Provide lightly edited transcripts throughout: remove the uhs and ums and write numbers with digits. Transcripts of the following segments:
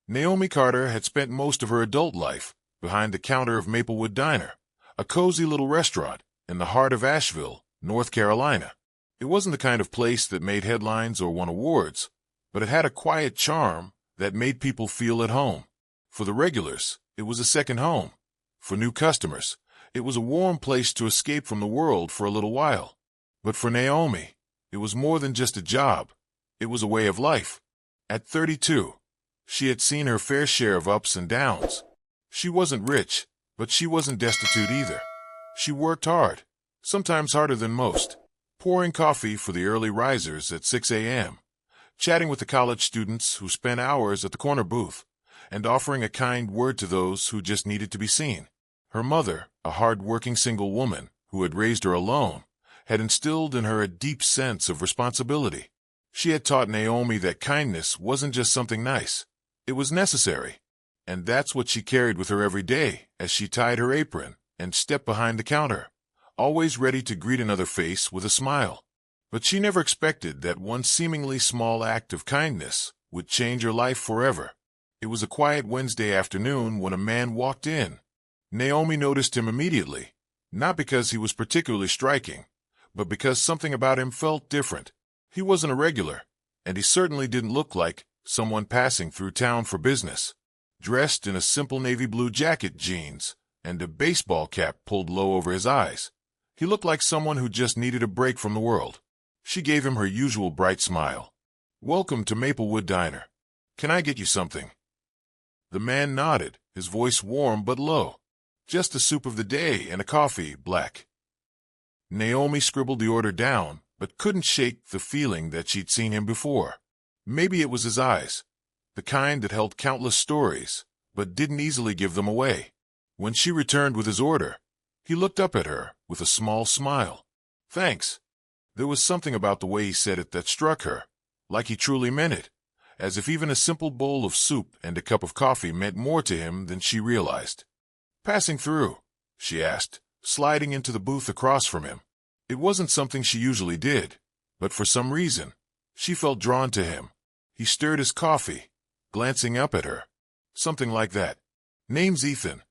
Naomi Carter had spent most of her adult life behind the counter of Maplewood Diner, a cozy little restaurant in the heart of Asheville, North Carolina. It wasn't the kind of place that made headlines or won awards, but it had a quiet charm that made people feel at home. For the regulars, it was a second home. For new customers, it was a warm place to escape from the world for a little while. But for Naomi, it was more than just a job. It was a way of life. At 32, she had seen her fair share of ups and downs. She wasn't rich, but she wasn't destitute either. She worked hard, sometimes harder than most, pouring coffee for the early risers at 6 a.m., chatting with the college students who spent hours at the corner booth, and offering a kind word to those who just needed to be seen. Her mother, a hard-working single woman who had raised her alone, had instilled in her a deep sense of responsibility. She had taught Naomi that kindness wasn't just something nice. It was necessary. And that's what she carried with her every day as she tied her apron and stepped behind the counter, always ready to greet another face with a smile. But she never expected that one seemingly small act of kindness would change her life forever. It was a quiet Wednesday afternoon when a man walked in. Naomi noticed him immediately, not because he was particularly striking, but because something about him felt different. He wasn't a regular, and he certainly didn't look like someone passing through town for business. Dressed in a simple navy blue jacket, jeans, and a baseball cap pulled low over his eyes, he looked like someone who just needed a break from the world. She gave him her usual bright smile. "Welcome to Maplewood Diner. Can I get you something?" The man nodded, his voice warm but low. "Just a soup of the day and a coffee, black." Naomi scribbled the order down, but couldn't shake the feeling that she'd seen him before. Maybe it was his eyes, the kind that held countless stories, but didn't easily give them away. When she returned with his order, he looked up at her with a small smile. "Thanks." There was something about the way he said it that struck her, like he truly meant it, as if even a simple bowl of soup and a cup of coffee meant more to him than she realized. "Passing through?" she asked, sliding into the booth across from him. It wasn't something she usually did, but for some reason, she felt drawn to him. He stirred his coffee, glancing up at her. Something like that. "Name's Ethan."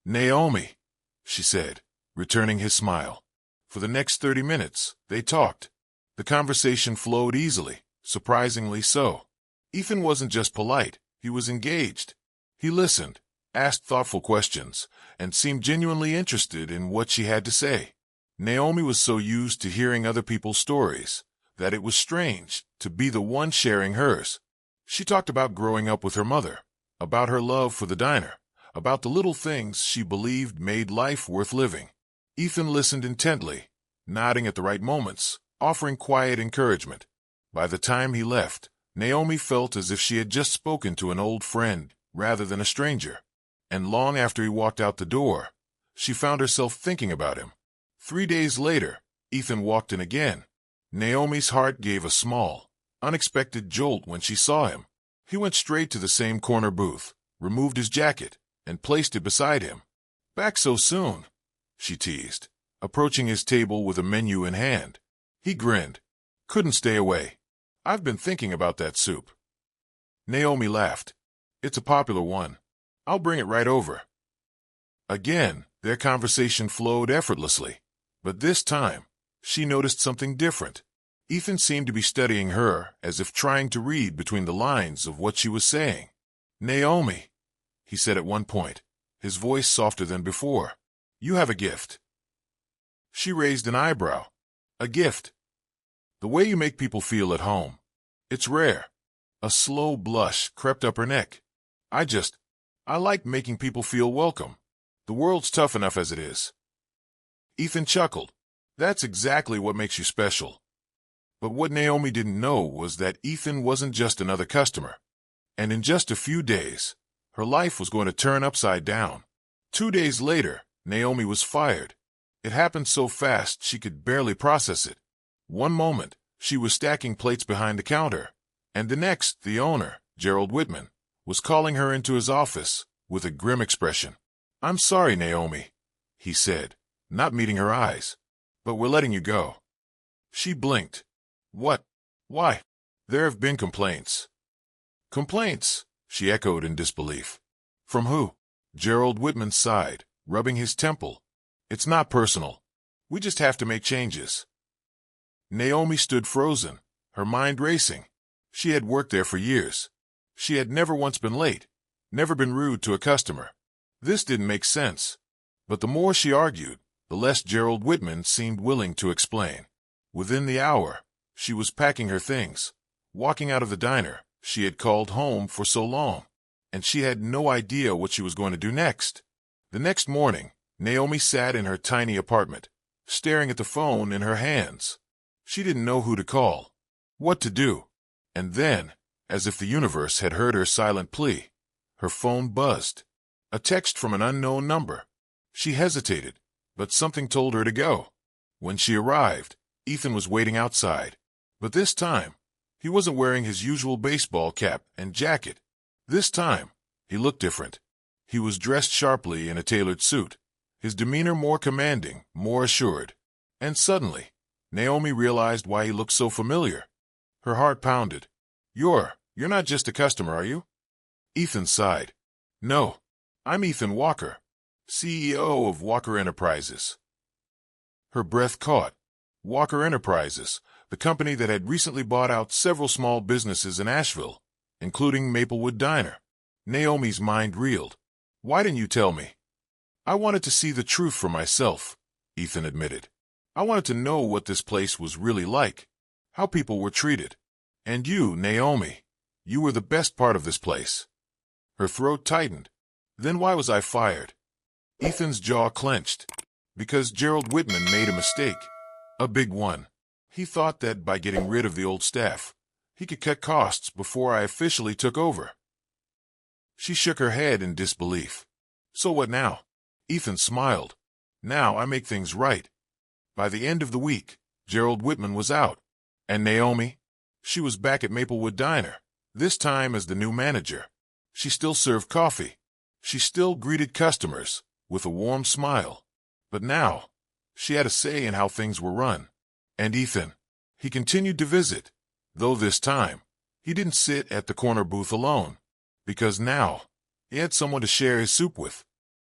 "Naomi," she said, returning his smile. For the next 30 minutes, they talked. The conversation flowed easily, surprisingly so. Ethan wasn't just polite, he was engaged. He listened, asked thoughtful questions, and seemed genuinely interested in what she had to say. Naomi was so used to hearing other people's stories that it was strange to be the one sharing hers. She talked about growing up with her mother, about her love for the diner, about the little things she believed made life worth living. Ethan listened intently, nodding at the right moments, offering quiet encouragement. By the time he left, Naomi felt as if she had just spoken to an old friend rather than a stranger. And long after he walked out the door, she found herself thinking about him. 3 days later, Ethan walked in again. Naomi's heart gave a small, unexpected jolt when she saw him. He went straight to the same corner booth, removed his jacket, and placed it beside him. "Back so soon?" she teased, approaching his table with a menu in hand. He grinned. "Couldn't stay away. I've been thinking about that soup." Naomi laughed. "It's a popular one. I'll bring it right over." Again, their conversation flowed effortlessly, but this time, she noticed something different. Ethan seemed to be studying her as if trying to read between the lines of what she was saying. "Naomi," he said at one point, his voice softer than before, "you have a gift." She raised an eyebrow. "A gift?" "The way you make people feel at home. It's rare." A slow blush crept up her neck. I like making people feel welcome. The world's tough enough as it is." Ethan chuckled. "That's exactly what makes you special." But what Naomi didn't know was that Ethan wasn't just another customer. And in just a few days, her life was going to turn upside down. 2 days later, Naomi was fired. It happened so fast she could barely process it. One moment, she was stacking plates behind the counter, and the next, the owner, Gerald Whitman, was calling her into his office with a grim expression. "I'm sorry, Naomi," he said, not meeting her eyes, "but we're letting you go." She blinked. "What? Why?" "There have been complaints." "Complaints?" she echoed in disbelief. From who? Gerald Whitman sighed, rubbing his temple. It's not personal. We just have to make changes. Naomi stood frozen, her mind racing. She had worked there for years. She had never once been late, never been rude to a customer. This didn't make sense. But the more she argued, the less Gerald Whitman seemed willing to explain. Within the hour, she was packing her things, walking out of the diner she had called home for so long, and she had no idea what she was going to do next. The next morning, Naomi sat in her tiny apartment, staring at the phone in her hands. She didn't know who to call, what to do. And then, as if the universe had heard her silent plea, her phone buzzed. A text from an unknown number. She hesitated, but something told her to go. When she arrived, Ethan was waiting outside. But this time, he wasn't wearing his usual baseball cap and jacket. This time, he looked different. He was dressed sharply in a tailored suit, his demeanor more commanding, more assured. And suddenly, Naomi realized why he looked so familiar. Her heart pounded. You're not just a customer, are you? Ethan sighed. No, I'm Ethan Walker, CEO of Walker Enterprises. Her breath caught. Walker Enterprises, the company that had recently bought out several small businesses in Asheville, including Maplewood Diner. Naomi's mind reeled. Why didn't you tell me? I wanted to see the truth for myself, Ethan admitted. I wanted to know what this place was really like, how people were treated. And you, Naomi, you were the best part of this place. Her throat tightened. Then why was I fired? Ethan's jaw clenched. Because Gerald Whitman made a mistake. A big one. He thought that by getting rid of the old staff, he could cut costs before I officially took over. She shook her head in disbelief. So what now? Ethan smiled. Now I make things right. By the end of the week, Gerald Whitman was out. And Naomi? She was back at Maplewood Diner, this time as the new manager. She still served coffee. She still greeted customers with a warm smile. But now, she had a say in how things were run. And Ethan, he continued to visit, though this time, he didn't sit at the corner booth alone, because now, he had someone to share his soup with.